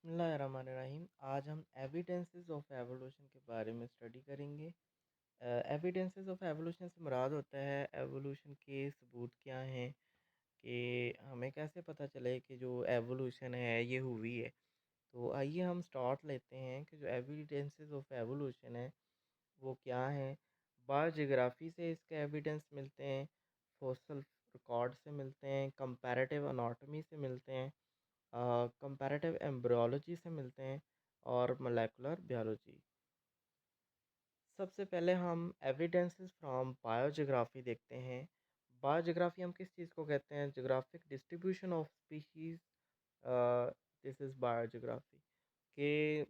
बिस्मिल्लाहिर्रहमानिर्रहीम। आज हम एविडेंसेस ऑफ एवोल्यूशन के बारे में स्टडी करेंगे। एविडेंसेस ऑफ एवोल्यूशन से मुराद होता है एवोल्यूशन के सबूत क्या हैं, कि हमें कैसे पता चले कि जो एवोल्यूशन है ये हुई है। तो आइए हम स्टार्ट लेते हैं कि जो एविडेंसेस ऑफ एवोल्यूशन है वो क्या हैं। बायोजियोग्राफी से इसके एविडेंस मिलते हैं, फॉसल रिकॉर्ड से मिलते हैं, कंपैरेटिव अनाटॉमी से मिलते हैं, कंपैरेटिव एम्ब्रियोलॉजी से मिलते हैं और मोलेकुलर बायोलॉजी। सबसे पहले हम एविडेंसेस फ्रॉम बायोजियोग्राफी देखते हैं। बायोजियोग्राफी हम किस चीज़ को कहते हैं? Geographic distribution of species, this is biogeography के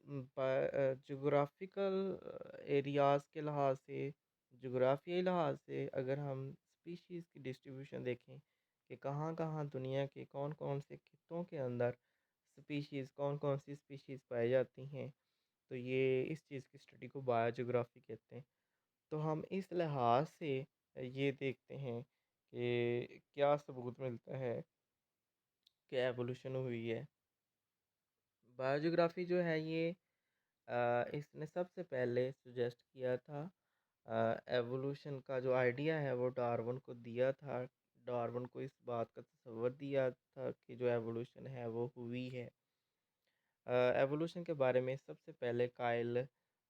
जोग्राफिकल एरियाज़ के लिहाज से, जोग्राफियाई लिहाज से अगर हम स्पीशीज़ की डिस्ट्रीब्यूशन देखें कि कहाँ कहाँ दुनिया के कौन कौन से खित्तों के अंदर स्पीशीज़, कौन कौन सी स्पीशीज़ पाई जाती हैं, तो ये इस चीज़ की स्टडी को बायोजियोग्राफी कहते हैं। तो हम इस लिहाज से ये देखते हैं कि क्या सबूत मिलता है कि एवोल्यूशन हुई है। बायोजियोग्राफी जो है ये इसने सबसे पहले सुजेस्ट किया था, एवोल्यूशन का जो आइडिया है वो डार्विन को दिया था। डार्विन को इस बात का तसव्वुर दिया था कि जो एवोल्यूशन है वो हुई है। एवोल्यूशन के बारे में सबसे पहले काइल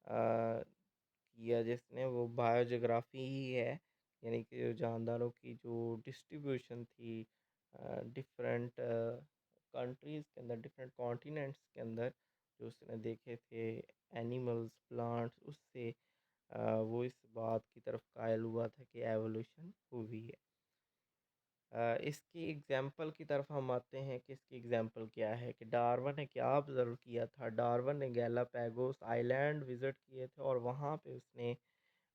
किया जिसने, वो बायोजियोग्राफी ही है। यानी कि जो जानदारों की जो डिस्ट्रीब्यूशन थी डिफरेंट कंट्रीज़ के अंदर, डिफरेंट कॉन्टिनेंट्स के अंदर, जो उसने देखे थे एनिमल्स, प्लांट्स, उससे वो इस बात की तरफ कायल हुआ था कि एवोल्यूशन हुई है। इसकी एग्ज़ाम्पल की तरफ हम आते हैं कि इसकी एग्ज़ाम्पल क्या है, कि डार्विन ने क्या ऑब्ज़र्व किया था। डार्विन ने गैलापागोस आइलैंड विज़िट किए थे और वहाँ पे उसने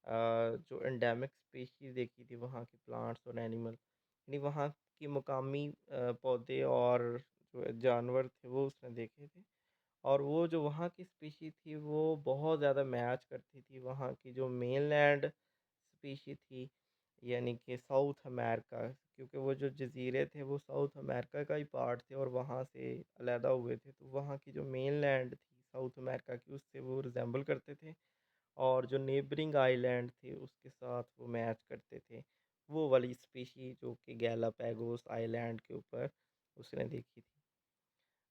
जो एंडेमिक स्पीशीज़ देखी थी वहाँ के प्लांट्स और एनिमल, यानी वहाँ की मुकामी पौधे और जो जानवर थे वो उसने देखे थे। और वो जो वहाँ की स्पीशी थी वो बहुत ज़्यादा मैच करती थी वहाँ की जो मेनलैंड स्पीशी थी, यानी कि साउथ अमेरिका, क्योंकि वो जो जज़ीरे थे वो साउथ अमेरिका का ही पार्ट थे और वहाँ से अलहदा हुए थे। तो वहाँ की जो मेनलैंड थी साउथ अमेरिका की, उससे वो रिजेंबल करते थे और जो नेबरिंग आइलैंड थे उसके साथ वो मैच करते थे। वो वाली स्पीशी जो कि गैलापागोस आइलैंड के ऊपर उसने देखी थी।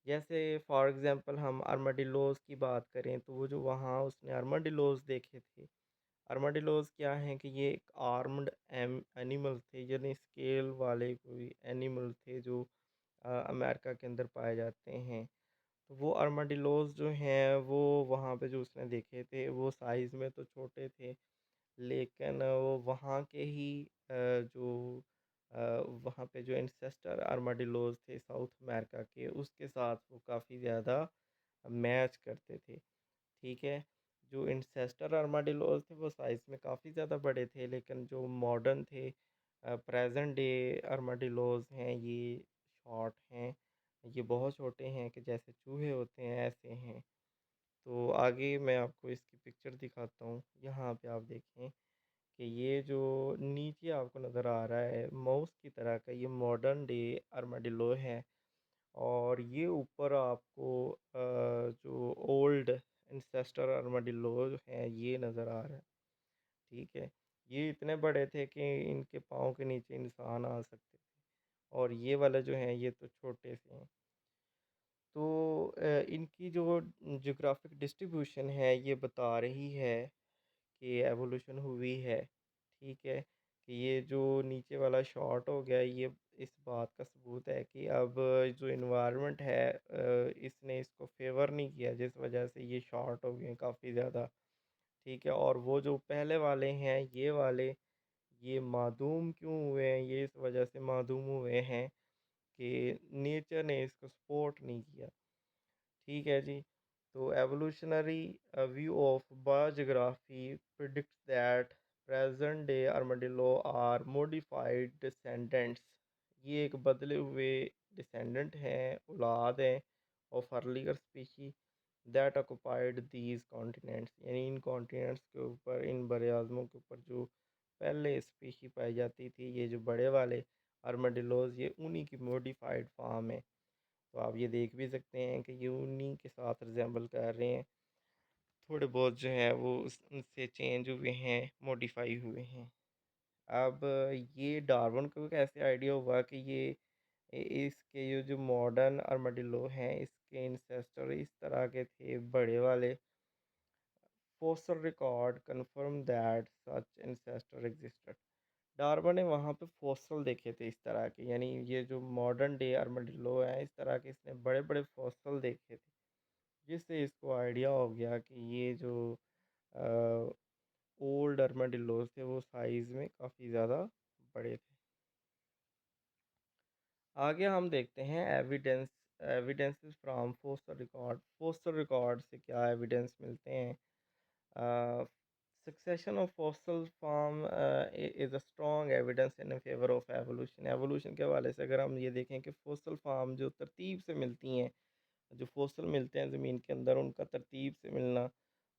जैसे फॉर एग्ज़ाम्पल हम आर्माडिलोज़ की बात करें तो वो जो वहाँ उसने आर्माडिलोज़ देखे थे। आर्माडिलोज़ क्या हैं कि ये एक आर्म्ड एनिमल थे, यानी स्केल वाले कोई एनिमल थे जो अमेरिका के अंदर पाए जाते हैं। तो वो आर्माडिलोज़ जो हैं वो वहाँ पे जो उसने देखे थे वो साइज़ में तो छोटे थे, लेकिन वो वहाँ के ही जो अ, वहाँ पे जो एंसेस्टर आर्माडिलोज़ थे साउथ अमेरिका के, उसके साथ वो काफ़ी ज़्यादा मैच करते थे। ठीक है? जो एंसेस्टर आर्माडिलोज़ थे वो साइज़ में काफ़ी ज़्यादा बड़े थे, लेकिन जो मॉडर्न थे प्रेज़ेंट डे आर्माडिलोज़ हैं ये शॉर्ट हैं। ये बहुत छोटे हैं कि जैसे चूहे होते हैं ऐसे हैं। तो आगे मैं आपको इसकी पिक्चर दिखाता हूँ। यहाँ पे आप देखें कि ये जो नीचे आपको नज़र आ रहा है माउस की तरह का, ये मॉडर्न डे आर्माडिलो है। और ये ऊपर आपको जो ओल्ड एंसेस्टर आर्माडिलो हैं ये नज़र आ रहा है। ठीक है? ये इतने बड़े थे कि इनके पाँव के नीचे इंसान आ सकते थे और ये वाले जो हैं ये तो छोटे से हैं। तो इनकी जो ज्योग्राफिक डिस्ट्रीब्यूशन है ये बता रही है कि एवोल्यूशन हुई है। ठीक है? कि ये जो नीचे वाला शॉट हो गया ये इस बात का सबूत है कि अब जो इन्वायरमेंट है इसने इसको फ़ेवर नहीं किया, जिस वजह से ये शॉर्ट हो गए काफ़ी ज़्यादा। ठीक है? और वो जो पहले वाले हैं ये वाले, ये मादूम क्यों हुए हैं? ये इस वजह से मादूम हुए हैं कि नेचर ने इसको सपोर्ट नहीं किया। ठीक है जी। तो evolutionary view of biogeography predicts that present day armadillo are modified descendants. ये एक बदले हुए डिसेंडेंट हैं, औलाद हैं of earlier species that occupied these continents, यानी इन कॉन्टिनेंट्स के ऊपर, इन बड़े आज़मों के ऊपर जो पहले स्पीशी पाई जाती थी, ये जो बड़े वाले आर्madillos ये उन्हीं की मॉडिफाइड फॉर्म है। तो आप ये देख भी सकते हैं कि ये उन्हीं के साथ रिज़ेम्बल कर रहे हैं। थोड़े बहुत जो है वो उनसे चेंज हुए हैं, मॉडिफ़ाई हुए हैं। अब ये डार्विन को कैसे आइडिया हुआ कि इसके ये जो मॉडर्न आर्madillo हैं, इसके इंसेस्टर इस तरह के थे बड़े वाले। Fossil record confirm that such ancestor existed. Darwin ने वहाँ पे फॉसल देखे थे इस तरह के, यानी ये जो मॉडर्न डे आर्madillo है इस तरह के इसने बड़े बड़े फॉसल देखे थे, जिससे इसको आइडिया हो गया कि ये जो ओल्ड आर्madillos थे वो साइज़ में काफ़ी ज़्यादा बड़े थे। आगे हम देखते हैं evidences from fossil record. Fossil record से क्या एविडेंस मिलते हैं? Succession of fossil form is a strong evidence in favour of evolution. Evolution के हवाले से अगर हम ये देखें कि फॉसल फॉर्म जो तरतीब से मिलती हैं, जो फॉसल मिलते हैं ज़मीन के अंदर, उनका तरतीब से मिलना,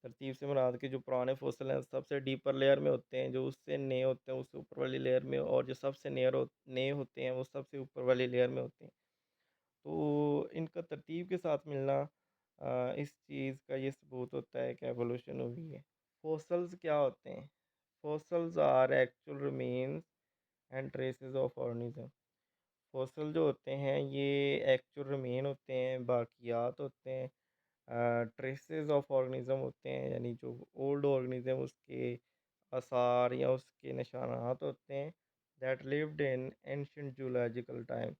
तरतीब से मुराद के जो पुराने फॉसल हैं सबसे डीपर लेयर में होते हैं, जो उससे नए होते हैं उससे ऊपर वाली लेयर में, और जो सबसे नए होते हैं वो सबसे ऊपर वाली लेयर में होते हैं। तो इनका तरतीब के साथ मिलना, इस चीज़ का ये सबूत होता है कि एवोल्यूशन हुई है। फॉसल्स क्या होते हैं? Fossils are actual remains and traces of organism. Fossil जो होते हैं ये एक्चुअल रिमेन होते हैं, बाकियात होते हैं, ट्रेसेस ऑफ ऑर्गेनिज्म होते हैं, यानी जो ओल्ड ऑर्गेनिज्म उसके आसार या उसके निशानात होते हैं, that lived in ancient geological time.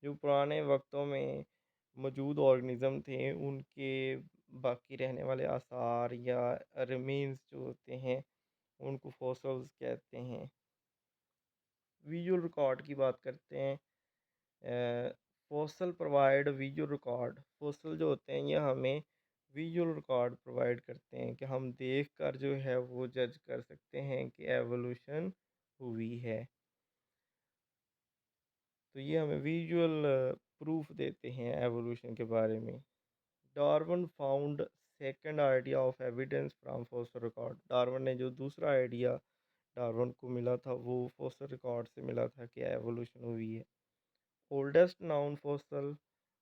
जो पुराने वक्तों में मौजूद ऑर्गेनिज्म थे उनके बाकी रहने वाले आसार या रिमेन्स जो होते हैं उनको फॉसल्स कहते हैं। विजुअल रिकॉर्ड की बात करते हैं। Fossil provide visual record. Fossil जो होते हैं ये हमें विजुअल रिकॉर्ड प्रोवाइड करते हैं कि हम देख कर जो है वो जज कर सकते हैं कि एवोल्यूशन हुई है। तो ये हमें विजुअल प्रूफ देते हैं एवोल्यूशन के बारे में। Darwin found second idea of evidence from fossil record. Darwin ने जो दूसरा आइडिया डार्विन को मिला था वो फॉसल रिकॉर्ड से मिला था कि एवोल्यूशन हुई है। ओल्डेस्ट नाउन फॉसल,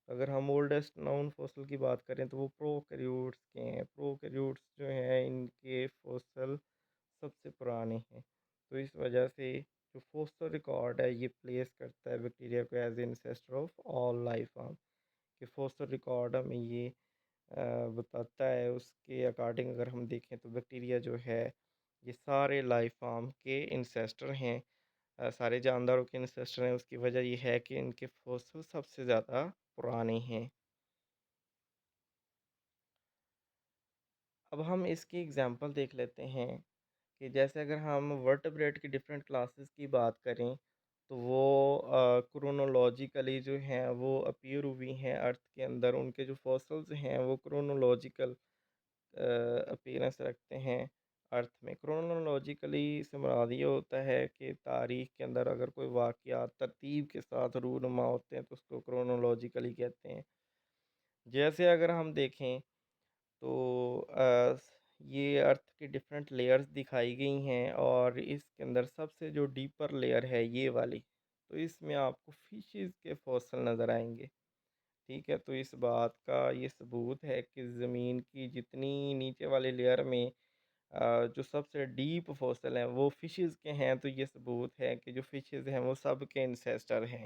अगर हम ओल्डेस्ट नाउन फॉसल की बात करें तो वो प्रोकैरियोट्स के हैं। प्रोकैरियोट्स जो हैं इनके फॉसल सबसे पुराने हैं। तो इस वजह से जो फॉसल रिकॉर्ड है ये प्लेस करता है बैक्टीरिया को as ancestor of all life form. कि फॉसल रिकॉर्ड हमें ये बताता है, उसके अकॉर्डिंग अगर हम देखें तो बैक्टीरिया जो है ये सारे लाइफ फॉर्म के इंसेस्टर हैं, सारे जानदारों के इंसेस्टर हैं। उसकी वजह ये है कि इनके फॉसिल सबसे ज़्यादा पुराने हैं। अब हम इसकी एग्जांपल देख लेते हैं कि जैसे अगर हम वर्टेब्रेट की डिफरेंट क्लासेस की बात करें तो वो क्रोनोलॉजिकली जो हैं वो अपीयर हुई हैं अर्थ के अंदर। उनके जो फॉसिल्स हैं वो क्रोनोलॉजिकल अपीयरेंस रखते हैं अर्थ में। क्रोनोलॉजिकली से मुराद ये होता है कि तारीख़ के अंदर अगर कोई वाक़यात तरतीब के साथ रूनुमा होते हैं तो उसको क्रोनोलॉजिकली कहते हैं। जैसे अगर हम देखें तो ये अर्थ की डिफरेंट लेयर्स दिखाई गई हैं और इसके अंदर सबसे जो डीपर लेयर है ये वाली, तो इसमें आपको फिशेस के फॉसिल नज़र आएंगे। ठीक है, तो इस बात का ये सबूत है कि ज़मीन की जितनी नीचे वाली लेयर में जो सबसे डीप फॉसिल हैं वो फिशेस के हैं। तो ये सबूत है कि जो फिशेस हैं वो सब के इंसेस्टर हैं।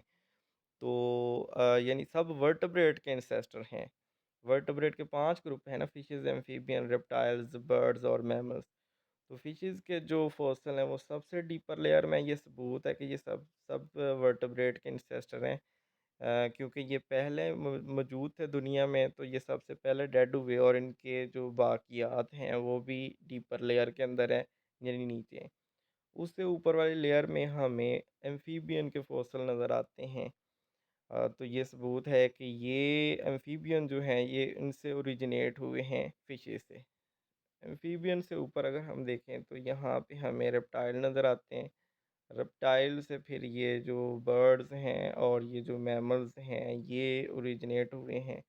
तो यानी सब वर्टेब्रेट के इंसेस्टर हैं। वर्टेब्रेट के 5 ग्रुप हैं ना, फिशेस, एम्फीबियन, रेप्टाइल्स, बर्ड्स और मैमल्स। तो फिशेस के जो फॉसिल हैं वो सबसे डीपर लेयर में, ये सबूत है कि ये सब सब वर्टेब्रेट के इंसेस्टर हैं। क्योंकि ये पहले मौजूद थे दुनिया में तो ये सबसे पहले डेड हुए और इनके जो बाकियात हैं वो भी डीपर लेयर के अंदर हैं, यानी नीचे हैं। उससे ऊपर वाली लेयर में हमें एम्फीबियन के फॉसिल नज़र आते हैं। तो ये सबूत है कि ये एम्फीबियन जो हैं ये इनसे ओरिजिनेट हुए हैं फिशेस से। एम्फीबियन से ऊपर अगर हम देखें तो यहाँ पे हमें रेप्टाइल नज़र आते हैं। रेप्टाइल से फिर ये जो बर्ड्स हैं और ये जो मैमल्स हैं ये ओरिजिनेट हुए हैं।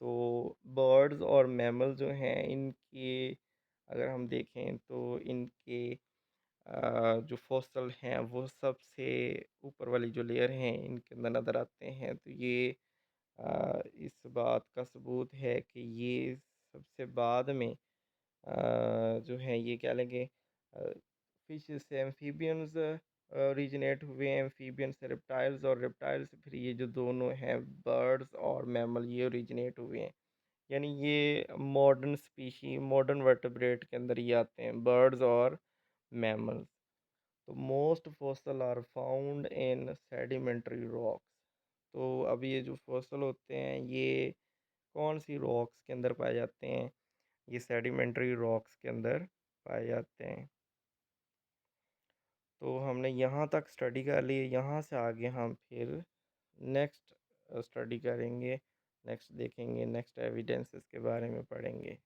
तो बर्ड्स और मैमल जो हैं इनके अगर हम देखें तो इनके जो फॉसल हैं वो सबसे ऊपर वाली जो लेयर हैं इनके अंदर नज़र आते हैं। तो ये इस बात का सबूत है कि ये सबसे बाद में जो है ये क्या लेंगे फिशेस से एम्फीबियंस ओरिजिनेट हुए, एम्फीबियन से रेप्टाइल्स, और रेप्टाइल से फिर ये जो दोनों हैं बर्ड्स और मैमल ये ओरिजिनेट हुए हैं। यानी ये मॉडर्न स्पीशी, मॉडर्न वर्टेब्रेट के अंदर ये आते हैं, बर्ड्स और मैमल्स। तो most fossil are found in sedimentary rocks. तो अब ये जो फॉसल होते हैं ये कौन सी रॉक्स के अंदर पाए जाते हैं? ये सेडिमेंट्री रॉक्स के अंदर पाए जाते हैं। तो हमने यहाँ तक स्टडी कर ली, यहाँ से आगे हम फिर नेक्स्ट स्टडी करेंगे, नेक्स्ट देखेंगे, नेक्स्ट एविडेंसेस के बारे में पढ़ेंगे।